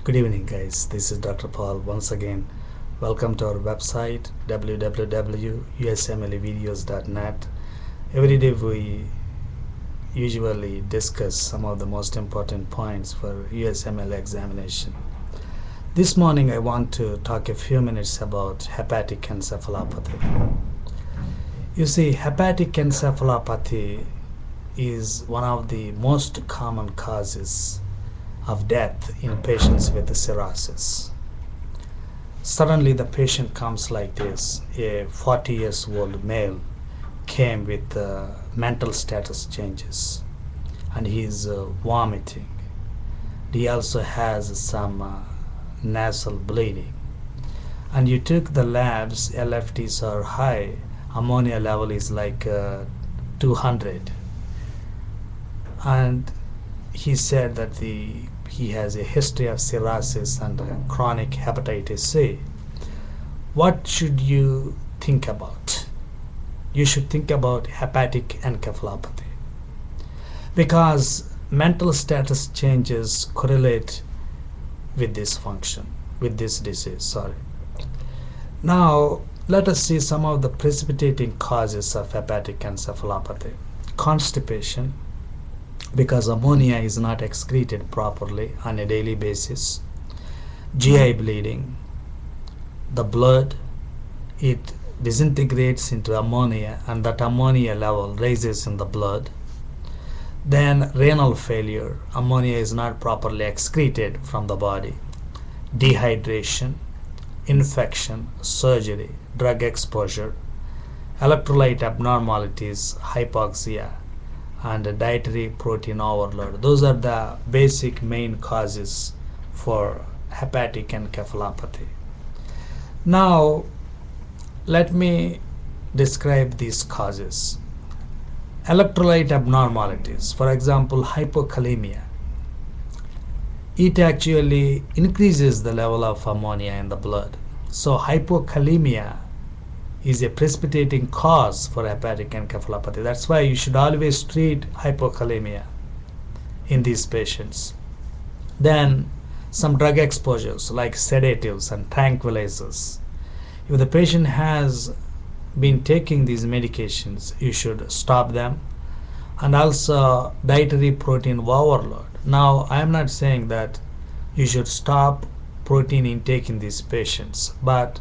Good evening, guys. This is Dr. Paul once again. Welcome to our website www.usmlevideos.net. Every day we usually discuss some of the most important points for USML examination. This morning I want to talk a few minutes about hepatic encephalopathy. You see, hepatic encephalopathy is one of the most common causes of death in patients with cirrhosis. Suddenly the patient comes like this. A 40 years old male came with mental status changes and he is vomiting. He also has some nasal bleeding. And you took the labs, LFTs are high, ammonia level is like 200. And he said that he has a history of cirrhosis and chronic hepatitis C. What should you think about? You should think about hepatic encephalopathy, because mental status changes correlate with this function, with this disease. Now let us see some of the precipitating causes of hepatic encephalopathy. Constipation, because ammonia is not excreted properly on a daily basis. GI bleeding, the blood, it disintegrates into ammonia and that ammonia level rises in the blood. Then renal failure, ammonia is not properly excreted from the body. Dehydration, infection, surgery, drug exposure, electrolyte abnormalities, hypoxia, and dietary protein overload. Those are the basic main causes for hepatic encephalopathy. Now let me describe these causes. Electrolyte abnormalities, for example hypokalemia, it actually increases the level of ammonia in the blood. So hypokalemia is a precipitating cause for hepatic encephalopathy. That's why you should always treat hypokalemia in these patients. Then some drug exposures like sedatives and tranquilizers. If the patient has been taking these medications, you should stop them. And also dietary protein overload. Now I am not saying that you should stop protein intake in these patients, but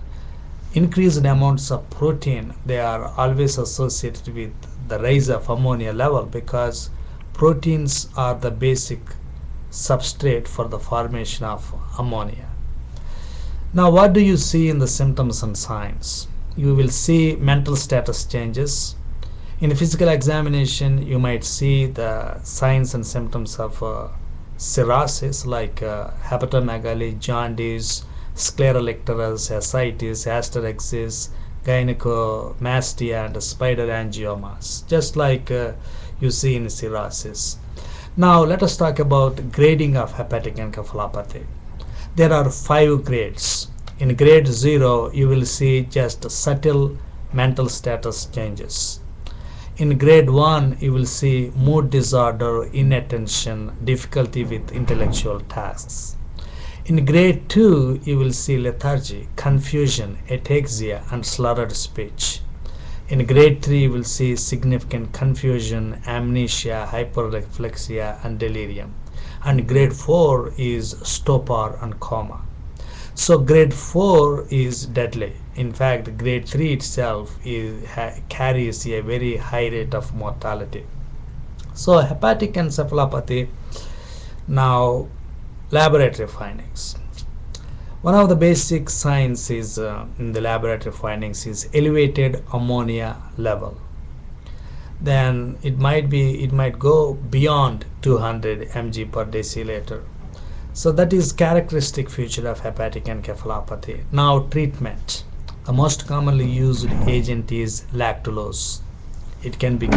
increased amounts of protein, they are always associated with the rise of ammonia level, because proteins are the basic substrate for the formation of ammonia. Now what do you see in the symptoms and signs? You will see mental status changes. In physical examination you might see the signs and symptoms of cirrhosis like hepatomegaly, jaundice, scleral icterus, ascites, asterixis, gynecomastia, and spider angiomas, just like you see in cirrhosis. Now let us talk about grading of hepatic encephalopathy. There are 5 grades. In grade 0 you will see just subtle mental status changes. In grade 1 you will see mood disorder, inattention, difficulty with intellectual tasks. In grade 2 you will see lethargy, confusion, ataxia, and slurred speech. In grade 3 you will see significant confusion, amnesia, hyperreflexia, and delirium. And grade 4 is stupor and coma. So grade 4 is deadly. In fact, grade 3 itself carries a very high rate of mortality. So hepatic encephalopathy. Now laboratory findings. One of the basic signs is in the laboratory findings is elevated ammonia level. Then it might go beyond 200 mg per deciliter. So that is characteristic feature of hepatic encephalopathy. Now treatment. The most commonly used agent is lactulose. It can be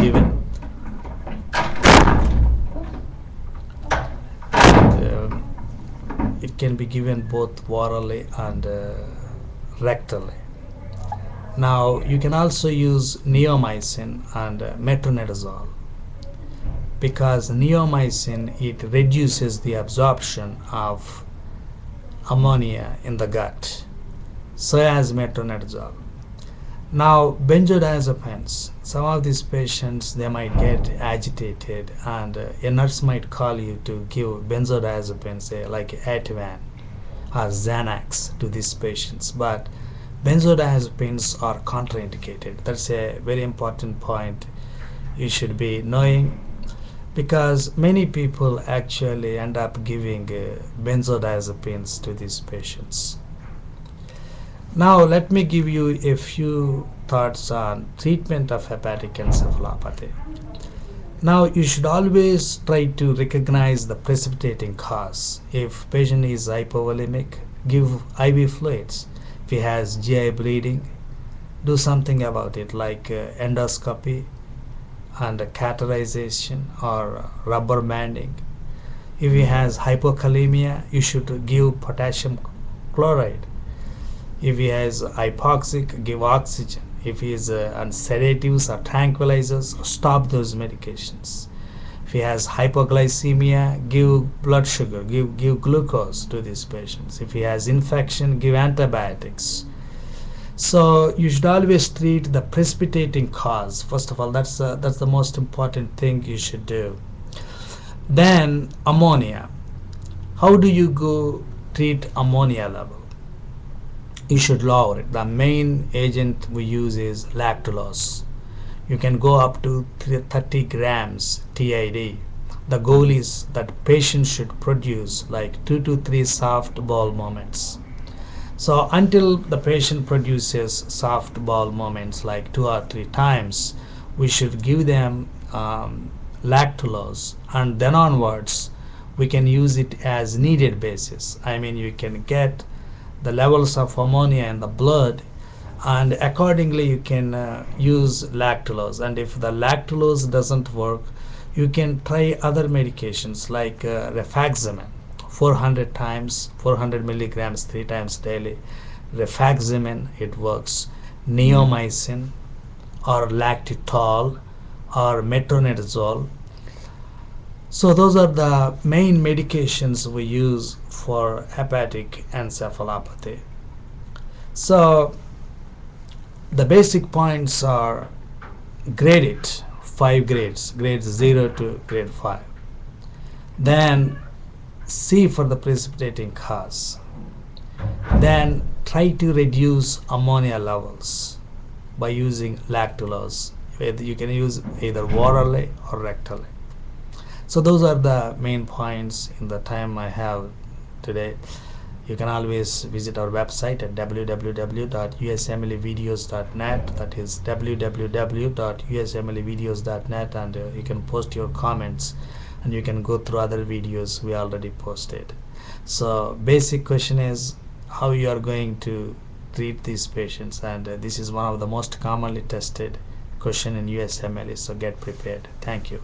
given both orally and rectally. Now you can also use neomycin and metronidazole. because neomycin, it reduces the absorption of ammonia in the gut, so as metronidazole. Now, benzodiazepines, some of these patients, they might get agitated, and a nurse might call you to give benzodiazepines, say like Ativan or Xanax to these patients. But benzodiazepines are contraindicated. That's a very important point you should be knowing, because many people actually end up giving benzodiazepines to these patients. Now let me give you a few thoughts on treatment of hepatic encephalopathy. Now you should always try to recognize the precipitating cause. If patient is hypovolemic, give IV fluids. If he has GI bleeding, do something about it, like endoscopy and catheterization or rubber banding. If he has hypokalemia, you should give potassium chloride. If he has hypoxic, give oxygen. If he is on sedatives or tranquilizers, stop those medications. If he has hypoglycemia, give blood sugar, give glucose to these patients. If he has infection, give antibiotics. So you should always treat the precipitating cause. First of all, that's the most important thing you should do. Then ammonia. How do you go treat ammonia level? You should lower it. The main agent we use is lactulose. You can go up to 30 grams TID. The goal is that patient should produce like 2 to 3 soft bowel movements. So until the patient produces soft bowel movements like 2 or 3 times, we should give them lactulose, and then onwards we can use it as needed basis. I mean, you can get the levels of ammonia in the blood, and accordingly you can use lactulose. And if the lactulose doesn't work, you can try other medications like rifaximin, 400 milligrams 3 times daily. Rifaximin, it works. Neomycin or lactitol or metronidazole. So those are the main medications we use for hepatic encephalopathy. So the basic points are: grade it, 5 grades, grades 0 to grade 5. Then see for the precipitating cause. Then try to reduce ammonia levels by using lactulose. You can use either orally or rectally. So those are the main points in the time I have today. You can always visit our website at www.usmlevideos.net. That is www.usmlevideos.net, and you can post your comments, and you can go through other videos we already posted. So basic question is how you are going to treat these patients, and this is one of the most commonly tested question in USMLE, so get prepared. Thank you.